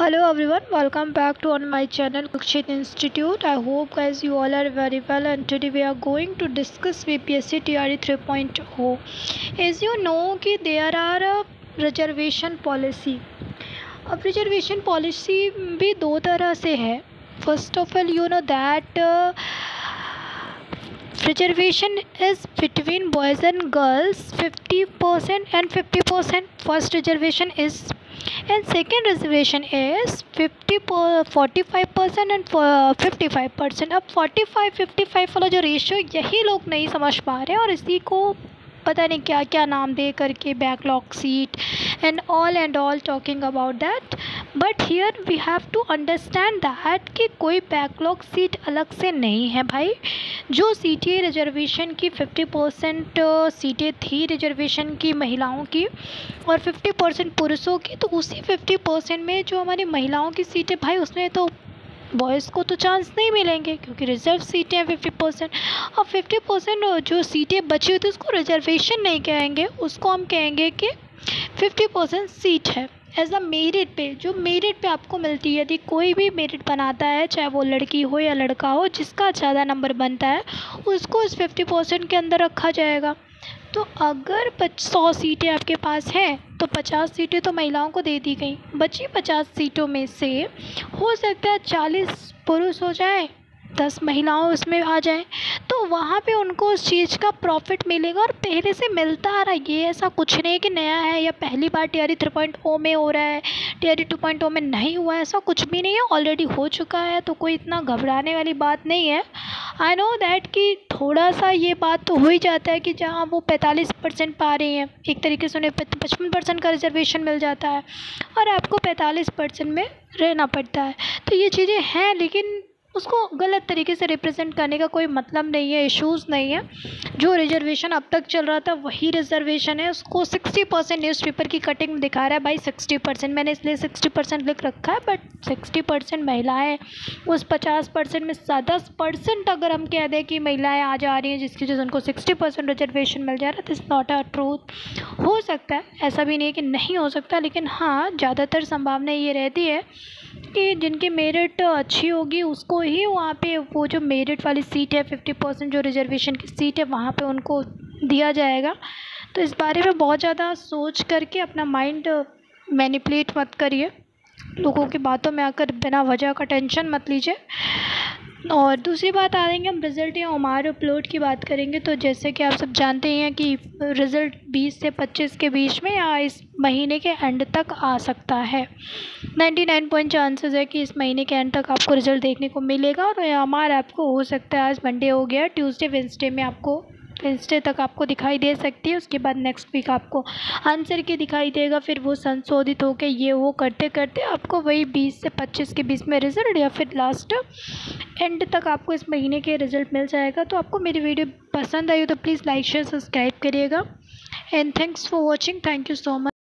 Hello everyone, welcome back to on my channel Kukshit Institute. I hope guys you all are very well, and today we are going to discuss VPSC TRE 3.0. As you know कि there are a reservation policy. अब reservation policy भी दो तरह से है. First of all you know that reservation is between boys and girls 50% and 50%. First reservation is, and second reservation is 45% and 55%. अब 45-55 वाला जो रेशियो यही लोग नहीं समझ पा रहे हैं और इसी को पता नहीं क्या क्या नाम दे करके backlog seat and all talking about that. But here we have to understand that कि कोई बैकलॉग सीट अलग से नहीं है भाई. जो सीटें रिजर्वेशन की 50% सीटें थी रिजर्वेशन की महिलाओं की और 50% पुरुषों की, तो उसी 50% में जो हमारी महिलाओं की सीटें भाई उसमें तो बॉयज़ को तो चांस नहीं मिलेंगे क्योंकि रिजर्व सीटें हैं 50%. और 50% जो सीटें बची होती है उसको रिजर्वेशन नहीं कहेंगे, उसको हम कहेंगे कि 50% सीट है एज अ मेरिट पे. जो मेरिट पे आपको मिलती है, यदि कोई भी मेरिट बनाता है चाहे वो लड़की हो या लड़का हो, जिसका ज़्यादा नंबर बनता है उसको इस 50% के अंदर रखा जाएगा. तो अगर 100 सीटें आपके पास हैं तो 50 सीटें तो महिलाओं को दे दी गई. बची 50 सीटों में से हो सकता है 40 पुरुष हो जाए, 10 महिलाओं उसमें आ जाए, तो वहाँ पे उनको उस चीज़ का प्रॉफिट मिलेगा और पहले से मिलता आ रहा है. ये ऐसा कुछ नहीं कि नया है या पहली बार TRE 3.0 में हो रहा है, TRE 2.0 में नहीं हुआ है, ऐसा कुछ भी नहीं है, ऑलरेडी हो चुका है. तो कोई इतना घबराने वाली बात नहीं है. आई नो दैट कि थोड़ा सा ये बात तो हो ही जाता है कि जहाँ वो 45% पा रही हैं, एक तरीके से उन्हें 55% का रिजर्वेशन मिल जाता है और आपको 45% में रहना पड़ता है. तो ये चीज़ें हैं, लेकिन उसको गलत तरीके से रिप्रेजेंट करने का कोई मतलब नहीं है, इश्यूज़ नहीं है. जो रिजर्वेशन अब तक चल रहा था वही रिजर्वेशन है. उसको 60% न्यूज़पेपर की कटिंग में दिखा रहा है भाई. 60% मैंने इसलिए 60% लिख रखा है, बट 60% महिलाएं, उस 50% में 10% अगर हम कह दें कि महिलाएं आ जा रही हैं जिसकी वजह से उनको 60% रिजर्वेशन मिल जा रहा है, दिस नॉट अ ट्रूथ. हो सकता है, ऐसा भी नहीं है कि नहीं हो सकता, लेकिन हाँ ज़्यादातर संभावना ये रहती है कि जिनकी मेरिट अच्छी होगी उसको ही वहाँ पे वो जो मेरिट वाली सीट है 50% जो रिजर्वेशन की सीट है वहाँ पे उनको दिया जाएगा. तो इस बारे में बहुत ज़्यादा सोच करके अपना माइंड मैनिपुलेट मत करिए, लोगों की बातों में आकर बिना वजह का टेंशन मत लीजिए. और दूसरी बात आ जाएंगे हम रिज़ल्ट या ओमार अपलोड की बात करेंगे. तो जैसे कि आप सब जानते ही हैं कि रिज़ल्ट 20 से 25 के बीच में या इस महीने के एंड तक आ सकता है. 99% चांसेस है कि इस महीने के एंड तक आपको रिज़ल्ट देखने को मिलेगा. और ओमार आपको हो सकता है, आज मंडे हो गया, ट्यूसडे वेंसडे में आपको वेंसडे तक आपको दिखाई दे सकती है. उसके बाद नेक्स्ट वीक आपको आंसर के दिखाई देगा. फिर वो संशोधित होकर ये वो करते करते आपको वही 20 से 25 के बीच में रिज़ल्ट या फिर लास्ट एंड तक आपको इस महीने के रिज़ल्ट मिल जाएगा. तो आपको मेरी वीडियो पसंद आई हो तो प्लीज़ लाइक शेयर सब्सक्राइब करिएगा. And thanks for watching. Thank you so much.